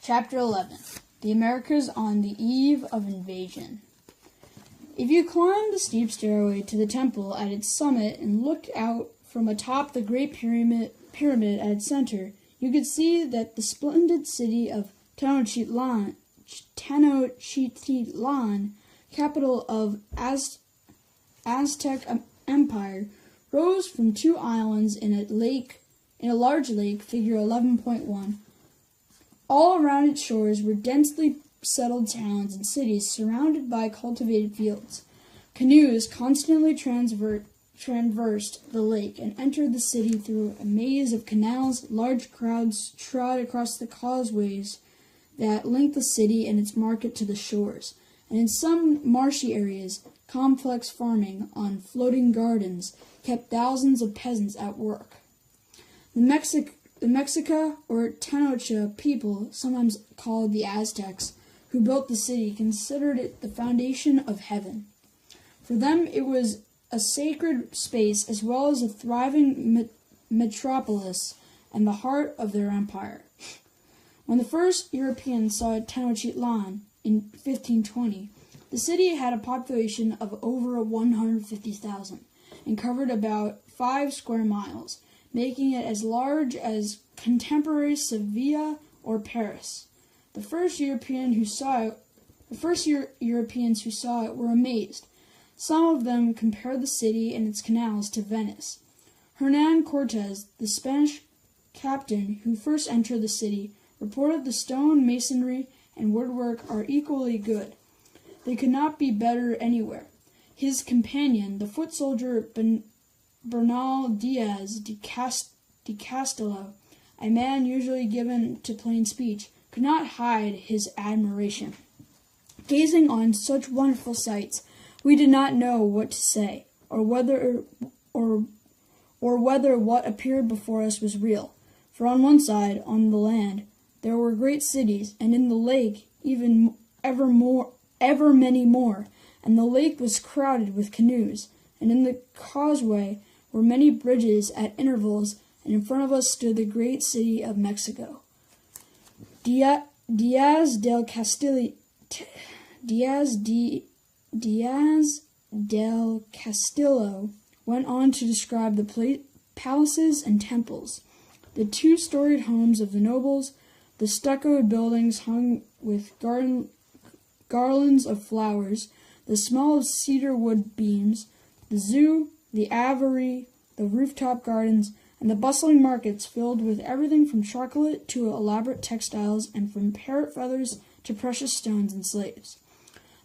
Chapter 11. The Americas on the Eve of Invasion. If you climbed the steep stairway to the temple at its summit and looked out from atop the great pyramid at its center, you could see that the splendid city of Tenochtitlan, capital of Aztec Empire, rose from two islands in a large lake, figure 11.1. All around its shores were densely settled towns and cities surrounded by cultivated fields. Canoes constantly traversed the lake and entered the city through a maze of canals. Large crowds trod across the causeways that linked the city and its market to the shores, and in some marshy areas, complex farming on floating gardens kept thousands of peasants at work. The Mexica or Tenochtitlan people, sometimes called the Aztecs, who built the city, considered it the foundation of heaven. For them, it was a sacred space as well as a thriving metropolis and the heart of their empire. When the first Europeans saw Tenochtitlan in 1520, the city had a population of over 150,000 and covered about 5 square miles, making it as large as contemporary Seville or Paris. The first Europeans who saw it were amazed. Some of them compared the city and its canals to Venice. Hernan Cortes, the Spanish captain who first entered the city, reported the stone, masonry, and woodwork are equally good. They could not be better anywhere. His companion, the foot soldier Bernal Diaz de Castillo, a man usually given to plain speech, could not hide his admiration. Gazing on such wonderful sights, we did not know what to say, or whether what appeared before us was real. For on one side, on the land, there were great cities, and in the lake ever many more, and the lake was crowded with canoes, and in the causeway were many bridges at intervals, and in front of us stood the great city of Mexico. Diaz del Castillo went on to describe the palaces and temples, the 2-storied homes of the nobles, the stuccoed buildings hung with garlands of flowers, the small cedar wood beams, the zoo, the aviary, the rooftop gardens, and the bustling markets filled with everything from chocolate to elaborate textiles and from parrot feathers to precious stones and slaves.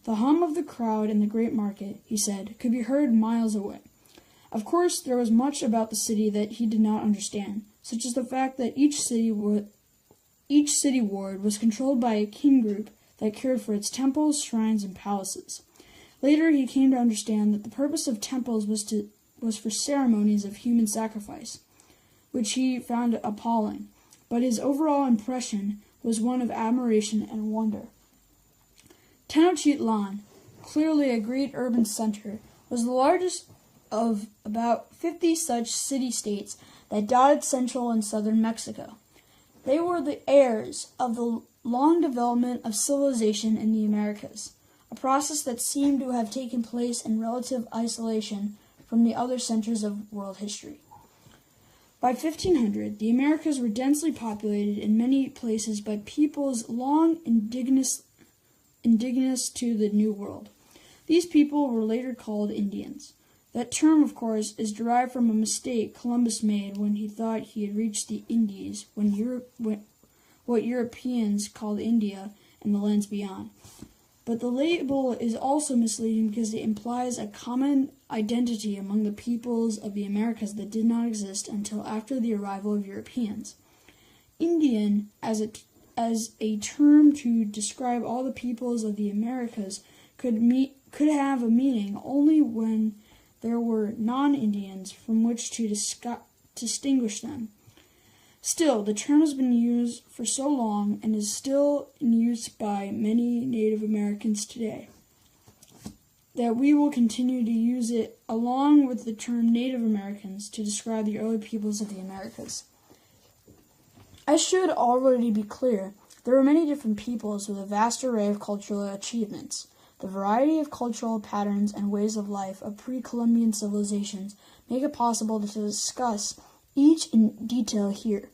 The hum of the crowd in the great market, he said, could be heard miles away. Of course, there was much about the city that he did not understand, such as the fact that each city ward was controlled by a king group that cared for its temples, shrines, and palaces. Later, he came to understand that the purpose of temples was for ceremonies of human sacrifice, which he found appalling, but his overall impression was one of admiration and wonder. Tenochtitlan, clearly a great urban center, was the largest of about 50 such city-states that dotted central and southern Mexico. They were the heirs of the long development of civilization in the Americas, a process that seemed to have taken place in relative isolation from the other centers of world history. By 1500, the Americas were densely populated in many places by peoples long indigenous to the New World. These people were later called Indians. That term, of course, is derived from a mistake Columbus made when he thought he had reached the Indies, what Europeans called India and the lands beyond. But the label is also misleading because it implies a common identity among the peoples of the Americas that did not exist until after the arrival of Europeans. Indian, as a term to describe all the peoples of the Americas, could have a meaning only when there were non-Indians from which to distinguish them. Still, the term has been used for so long and is still in use by many Native Americans today that we will continue to use it along with the term Native Americans to describe the early peoples of the Americas. As should already be clear, There were many different peoples with a vast array of cultural achievements. The variety of cultural patterns and ways of life of pre-Columbian civilizations make it possible to discuss each in detail here.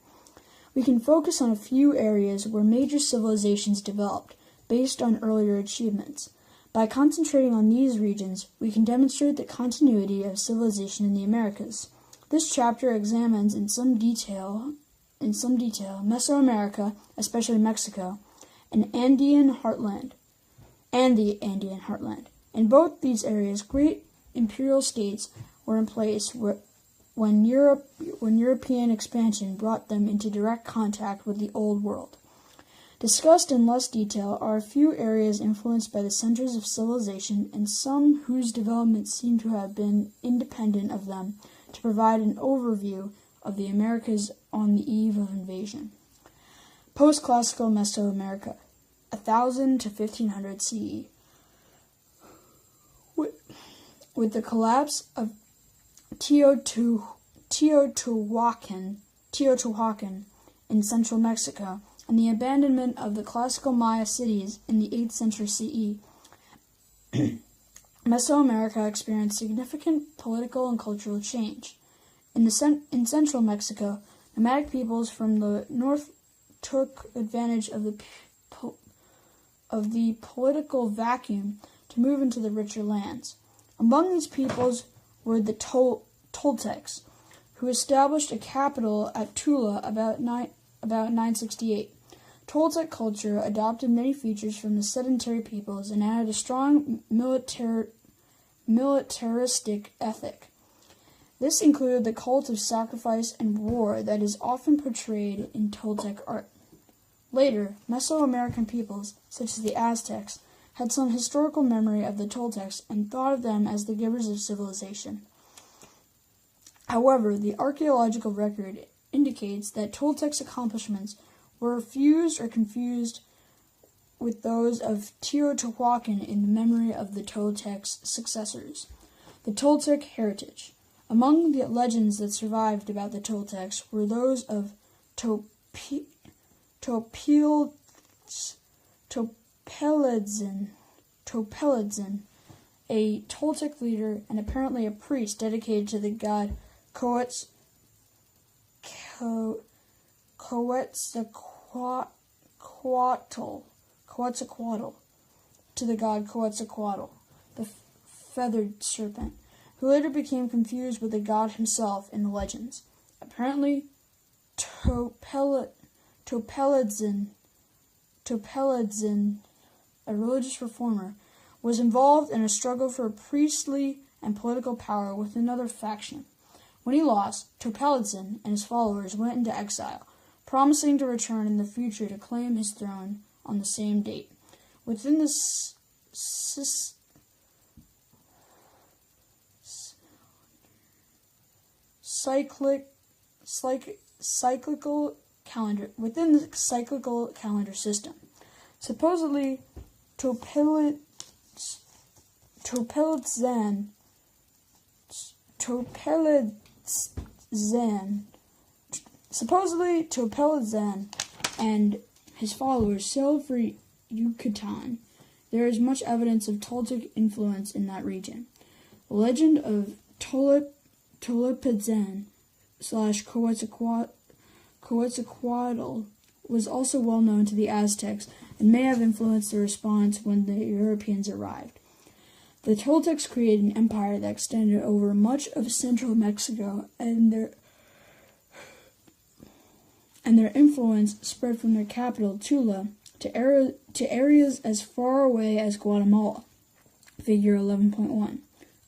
We can focus on a few areas where major civilizations developed, based on earlier achievements. By concentrating on these regions, we can demonstrate the continuity of civilization in the Americas. This chapter examines in some detail Mesoamerica, especially Mexico, and the Andean heartland. In both these areas, great imperial states were in place when European expansion brought them into direct contact with the Old World. Discussed in less detail are a few areas influenced by the centers of civilization and some whose development seem to have been independent of them, to provide an overview of the Americas on the eve of invasion. Post-classical Mesoamerica, 1000 to 1500 CE. With the collapse of Teotihuacan in central Mexico and the abandonment of the classical Maya cities in the 8th century CE, Mesoamerica experienced significant political and cultural change. In central Mexico, nomadic peoples from the north took advantage of the political vacuum to move into the richer lands. Among these peoples were the Toltecs, who established a capital at Tula about 968. Toltec culture adopted many features from the sedentary peoples and added a strong militaristic ethic. This included the cult of sacrifice and war that is often portrayed in Toltec art. Later, Mesoamerican peoples, such as the Aztecs, had some historical memory of the Toltecs and thought of them as the givers of civilization. However, the archaeological record indicates that Toltec's accomplishments were fused or confused with those of Teotihuacan in the memory of the Toltec's successors. The Toltec heritage. Among the legends that survived about the Toltecs were those of Topelidzin, a Toltec leader and apparently a priest dedicated to the god Quetzalcoatl, the feathered serpent, who later became confused with the god himself in the legends. Apparently, Topelidzin, a religious reformer, was involved in a struggle for priestly and political power with another faction. When he lost, Topelidzin and his followers went into exile, promising to return in the future to claim his throne on the same date. Within the cyclical calendar system. Supposedly, Topelidzin and his followers sailed for Yucatan. There is much evidence of Toltec influence in that region. The legend of Tolopadzin /Quetzalcoatl was also well known to the Aztecs and may have influenced the response when the Europeans arrived. The Toltecs created an empire that extended over much of central Mexico, and their influence spread from their capital, Tula, to areas as far away as Guatemala. Figure 11.1.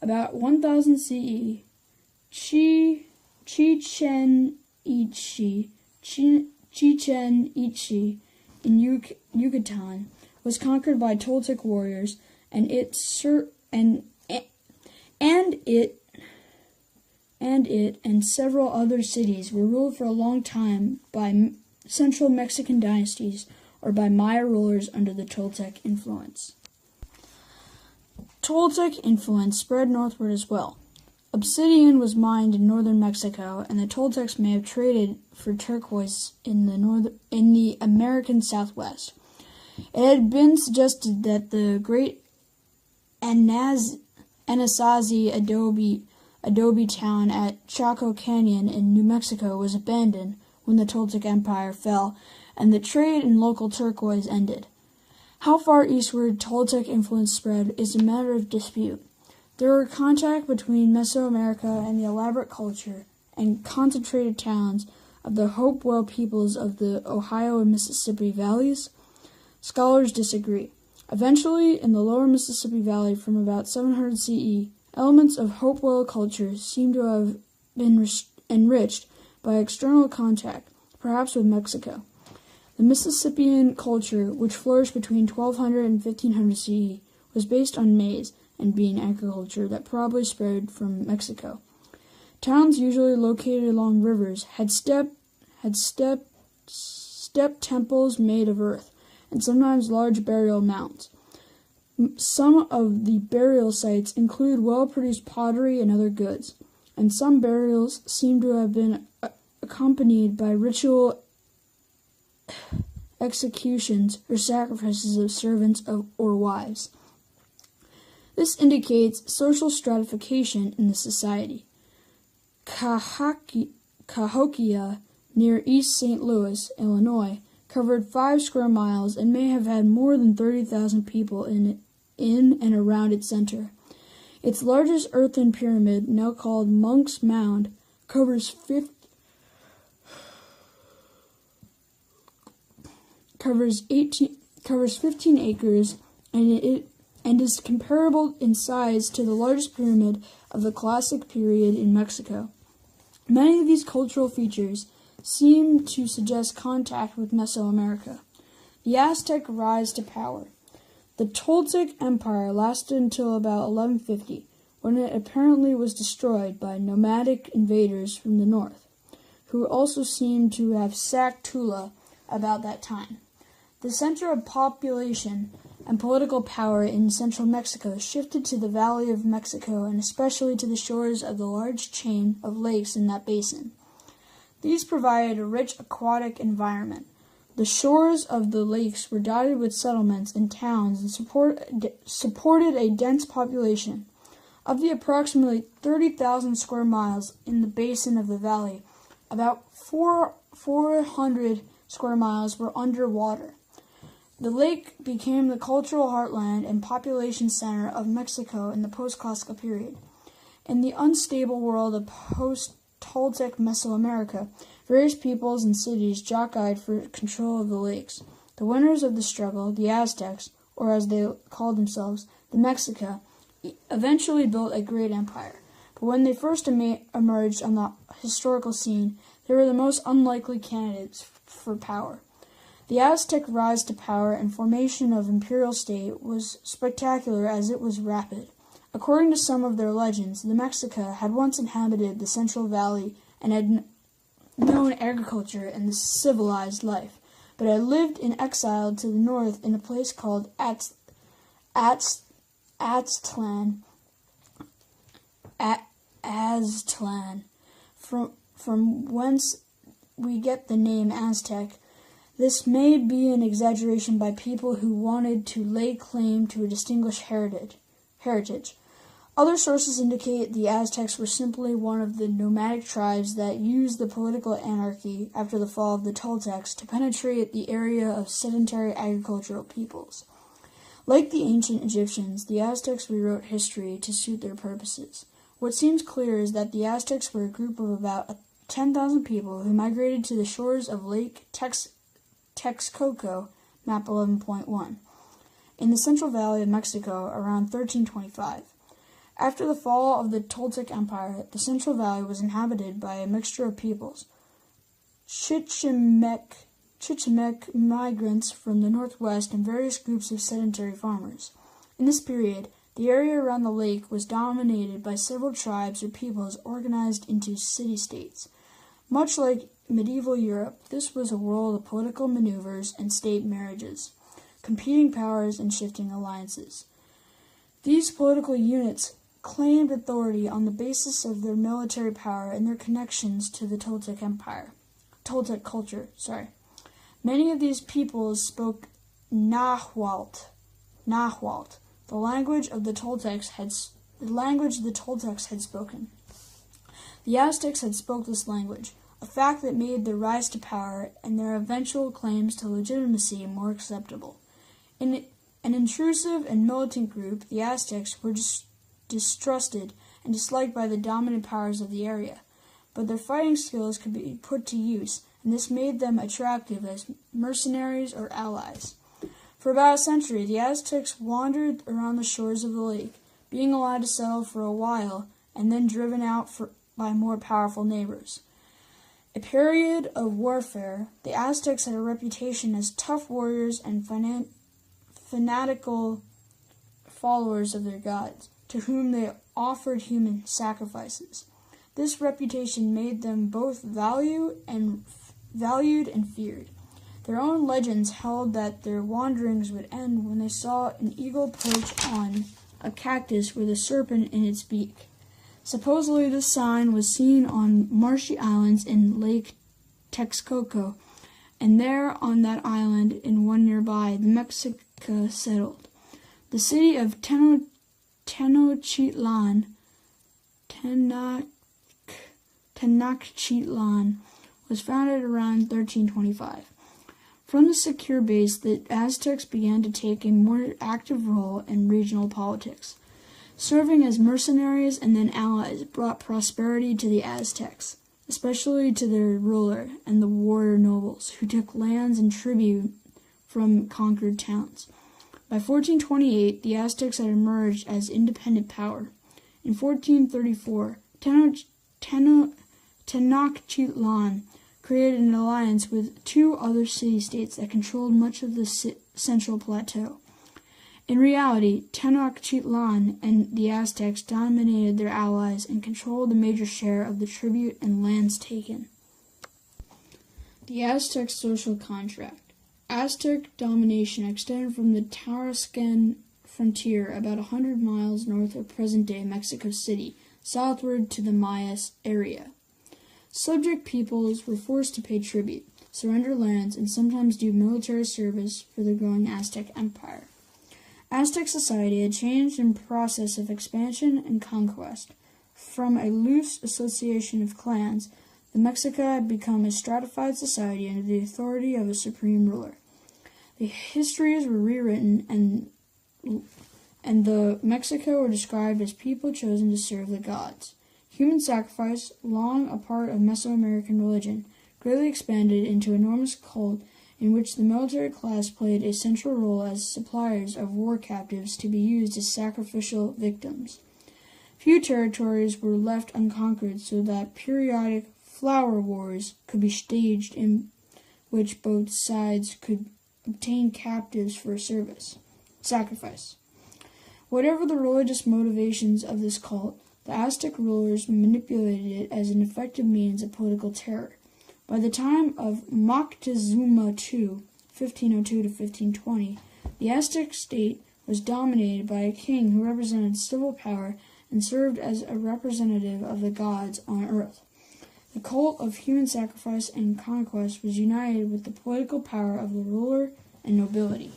About 1000 CE, Chichen Itzi in Yucatan was conquered by Toltec warriors, and it and several other cities were ruled for a long time by central Mexican dynasties or by Maya rulers under the Toltec influence. Toltec influence spread northward as well. Obsidian was mined in northern Mexico, and the Toltecs may have traded for turquoise in the American Southwest. It had been suggested that the great Anasazi adobe town at Chaco Canyon in New Mexico was abandoned when the Toltec Empire fell, and the trade in local turquoise ended. How far eastward Toltec influence spread is a matter of dispute. There were contact between Mesoamerica and the elaborate culture and concentrated towns of the Hopewell peoples of the Ohio and Mississippi valleys. Scholars disagree. Eventually, in the lower Mississippi Valley from about 700 CE, elements of Hopewell culture seem to have been enriched by external contact, perhaps with Mexico. The Mississippian culture, which flourished between 1200 and 1500 CE, was based on maize and bean agriculture that probably spread from Mexico. Towns usually located along rivers had step temples made of earth, and sometimes large burial mounds. Some of the burial sites include well-produced pottery and other goods, and some burials seem to have been accompanied by ritual executions or sacrifices of servants or wives. This indicates social stratification in the society. Cahokia, near East St. Louis, Illinois, covered 5 square miles and may have had more than 30,000 people in and around its center. Its largest earthen pyramid, now called Monk's Mound, covers 15 acres and is comparable in size to the largest pyramid of the Classic period in Mexico. Many of these cultural features seem to suggest contact with Mesoamerica. The Aztec rise to power. The Toltec Empire lasted until about 1150, when it apparently was destroyed by nomadic invaders from the north, who also seem to have sacked Tula about that time. The center of population and political power in central Mexico shifted to the Valley of Mexico and especially to the shores of the large chain of lakes in that basin. These provided a rich aquatic environment. The shores of the lakes were dotted with settlements and towns and supported a dense population. Of the approximately 30,000 square miles in the basin of the valley, about 400 square miles were underwater. The lake became the cultural heartland and population center of Mexico in the post-classical period. In the unstable world of post-Toltec Mesoamerica, various peoples and cities jockeyed for control of the lakes. The winners of the struggle, the Aztecs, or as they called themselves, the Mexica, eventually built a great empire. But when they first emerged on the historical scene, they were the most unlikely candidates for power. The Aztec rise to power and formation of imperial state was spectacular as it was rapid. According to some of their legends, the Mexica had once inhabited the Central Valley and had known agriculture and the civilized life, but had lived in exile to the north in a place called Aztlan, from whence we get the name Aztec. This may be an exaggeration by people who wanted to lay claim to a distinguished heritage. Other sources indicate the Aztecs were simply one of the nomadic tribes that used the political anarchy after the fall of the Toltecs to penetrate the area of sedentary agricultural peoples. Like the ancient Egyptians, the Aztecs rewrote history to suit their purposes. What seems clear is that the Aztecs were a group of about 10,000 people who migrated to the shores of Lake Texcoco, map 11.1, in the Central Valley of Mexico around 1325. After the fall of the Toltec Empire, the Central Valley was inhabited by a mixture of peoples. Chichimec migrants from the northwest and various groups of sedentary farmers. In this period, the area around the lake was dominated by several tribes or peoples organized into city-states. Much like medieval Europe, this was a world of political maneuvers and state marriages, competing powers and shifting alliances. These political units claimed authority on the basis of their military power and their connections to the Toltec culture. Many of these peoples spoke Nahuatl, the language the Toltecs had spoken. The Aztecs had spoke this language, a fact that made their rise to power and their eventual claims to legitimacy more acceptable. In an intrusive and militant group, the Aztecs were distrusted and disliked by the dominant powers of the area, but their fighting skills could be put to use, and this made them attractive as mercenaries or allies. For about a century, the Aztecs wandered around the shores of the lake, being allowed to settle for a while and then driven out by more powerful neighbors. A period of warfare, the Aztecs had a reputation as tough warriors and fanatical followers of their gods, to whom they offered human sacrifices. This reputation made them both valued and feared. Their own legends held that their wanderings would end when they saw an eagle perch on a cactus with a serpent in its beak. Supposedly this sign was seen on marshy islands in Lake Texcoco, and there on that island and one nearby, the Mexica settled. The city of Tenochtitlan was founded around 1325. From the secure base, the Aztecs began to take a more active role in regional politics. Serving as mercenaries and then allies brought prosperity to the Aztecs, especially to their ruler and the warrior nobles, who took lands and tribute from conquered towns. By 1428, the Aztecs had emerged as independent power. In 1434, Tenochtitlan created an alliance with two other city-states that controlled much of the central plateau. In reality, Tenochtitlan and the Aztecs dominated their allies and controlled a major share of the tribute and lands taken. The Aztec social contract. Aztec domination extended from the Tarascan frontier about 100 miles north of present-day Mexico City, southward to the Mayas area. Subject peoples were forced to pay tribute, surrender lands, and sometimes do military service for the growing Aztec Empire. Aztec society had changed in process of expansion and conquest. From a loose association of clans, the Mexica had become a stratified society under the authority of a supreme ruler. The histories were rewritten, and the Mexica were described as people chosen to serve the gods. Human sacrifice, long a part of Mesoamerican religion, greatly expanded into an enormous cult in which the military class played a central role as suppliers of war captives to be used as sacrificial victims. Few territories were left unconquered so that periodic flower wars could be staged in which both sides could obtain captives for sacrifice. Whatever the religious motivations of this cult, the Aztec rulers manipulated it as an effective means of political terror. By the time of Moctezuma II, 1502 to 1520, the Aztec state was dominated by a king who represented civil power and served as a representative of the gods on earth. The cult of human sacrifice and conquest was united with the political power of the ruler and nobility.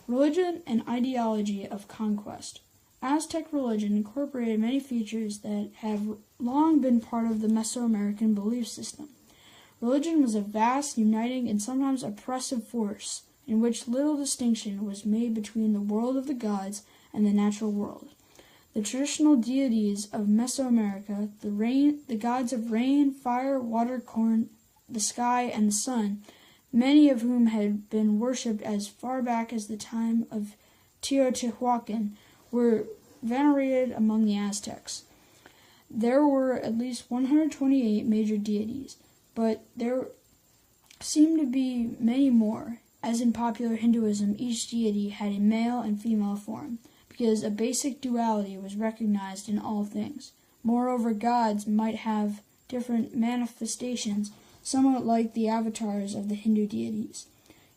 Religion and ideology of conquest. Aztec religion incorporated many features that have long been part of the Mesoamerican belief system. Religion was a vast, uniting, and sometimes oppressive force in which little distinction was made between the world of the gods and the natural world. The traditional deities of Mesoamerica, the gods of rain, fire, water, corn, the sky, and the sun, many of whom had been worshipped as far back as the time of Teotihuacan, were venerated among the Aztecs. There were at least 128 major deities, but there seemed to be many more. As in popular Hinduism, each deity had a male and female form, because a basic duality was recognized in all things. Moreover, gods might have different manifestations, somewhat like the avatars of the Hindu deities.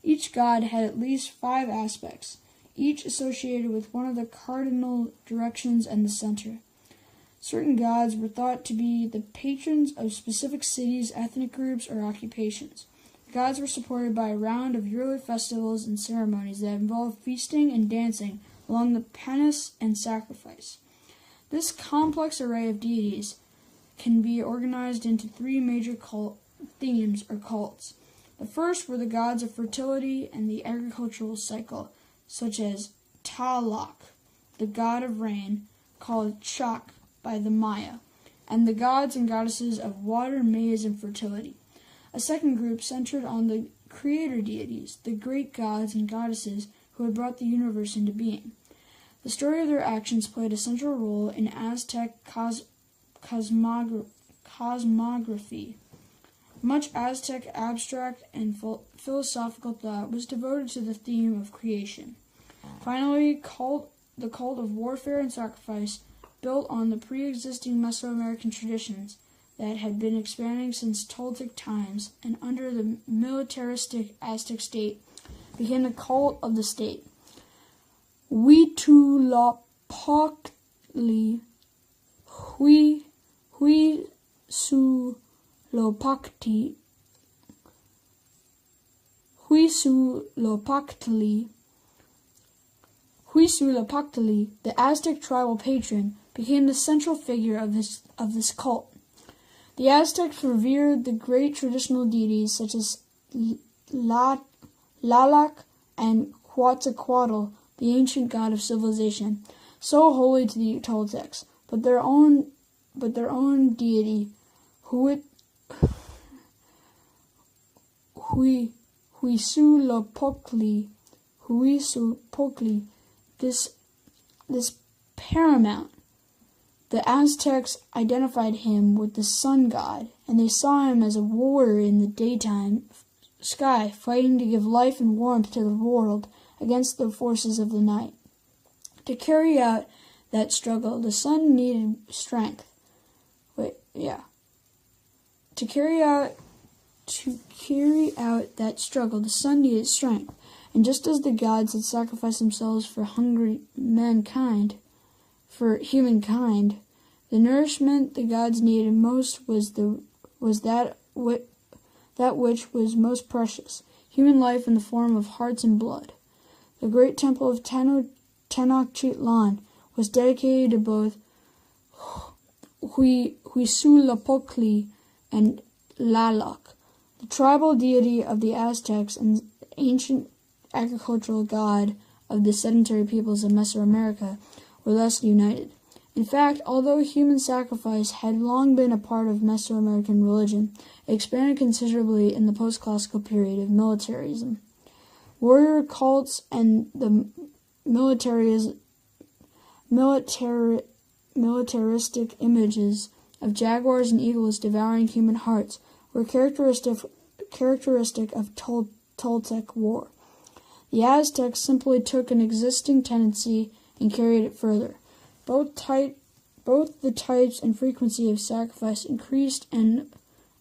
Each god had at least 5 aspects. each associated with one of the cardinal directions and the center. Certain gods were thought to be the patrons of specific cities, ethnic groups, or occupations. The gods were supported by a round of yearly festivals and ceremonies that involved feasting and dancing along the penance and sacrifice. This complex array of deities can be organized into three major themes or cults. The first were the gods of fertility and the agricultural cycle, such as Tlaloc, the god of rain, called Chak by the Maya, and the gods and goddesses of water, maize, and fertility. A second group centered on the creator deities, the great gods and goddesses who had brought the universe into being. The story of their actions played a central role in Aztec cosmography. Much Aztec abstract and philosophical thought was devoted to the theme of creation. Finally, the cult of warfare and sacrifice, built on the pre-existing Mesoamerican traditions that had been expanding since Toltec times and under the militaristic Aztec state, became the cult of the state. Huitzilopochtli, Huitzilopochtli, the Aztec tribal patron, became the central figure of this cult. The Aztecs revered the great traditional deities such as Tlaloc and Quetzalcoatl, the ancient god of civilization, so holy to the Toltecs, but their own deity, Huitzilopochtli, this paramount. The Aztecs identified him with the sun god, and they saw him as a warrior in the daytime sky, fighting to give life and warmth to the world against the forces of the night. To carry out that struggle, the sun needed strength. To carry out that struggle, the sun needed strength. And just as the gods had sacrificed themselves for humankind, the nourishment the gods needed most was that which was most precious, human life in the form of hearts and blood. The great temple of Tenochtitlan was dedicated to both Huitzilopochtli and Tlaloc, the tribal deity of the Aztecs and ancient agricultural god of the sedentary peoples of Mesoamerica, were thus united. In fact, although human sacrifice had long been a part of Mesoamerican religion, it expanded considerably in the post-classical period of militarism. Warrior cults and the militaristic images of jaguars and eagles devouring human hearts were characteristic of Toltec war. The Aztecs simply took an existing tendency and carried it further. Both the types and frequency of sacrifice increased, and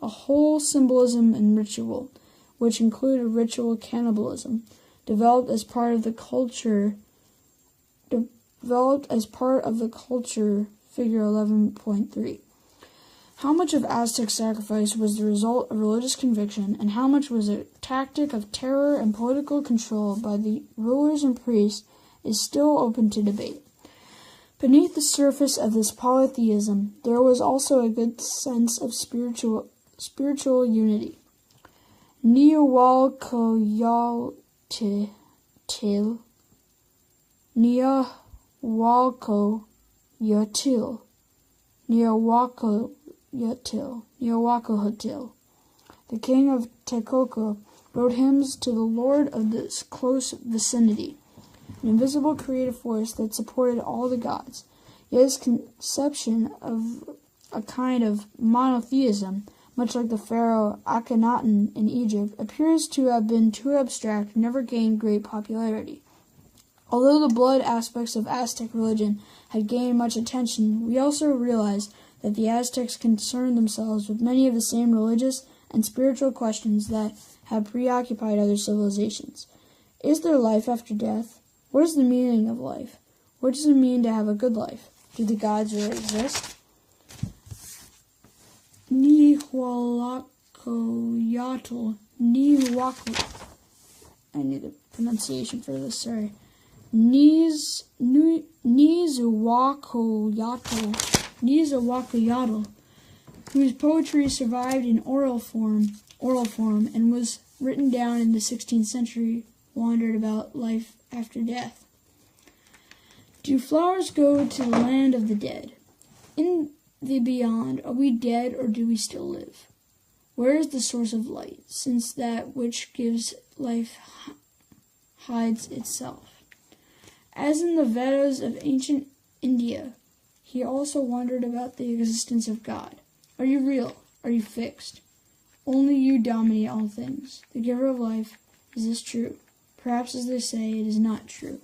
a whole symbolism and ritual, which included ritual cannibalism, developed as part of the culture. Figure 11.3. How much of Aztec sacrifice was the result of religious conviction, and how much was a tactic of terror and political control by the rulers and priests, is still open to debate. Beneath the surface of this polytheism, there was also a good sense of spiritual unity. Neowalcoyotl, the king of Texcoco, wrote hymns to the Lord of this close vicinity, an invisible creative force that supported all the gods. Yet his conception of a kind of monotheism, much like the pharaoh Akhenaten in Egypt, appears to have been too abstract and never gained great popularity. Although the blood aspects of Aztec religion had gained much attention, we also realize that the Aztecs concerned themselves with many of the same religious and spiritual questions that had preoccupied other civilizations. Is there life after death? What is the meaning of life? What does it mean to have a good life? Do the gods really exist? Nihuacoyotl. I need the pronunciation for this, sorry. Nizuacoyotl, whose poetry survived in oral form and was written down in the 16th century, wandered about life after death. Do flowers go to the land of the dead? In the beyond, are we dead or do we still live? Where is the source of light, since that which gives life hides itself? As in the Vedas of ancient India, he also wondered about the existence of God. Are you real? Are you fixed? Only you dominate all things, the giver of life. Is this true? Perhaps, as they say, it is not true.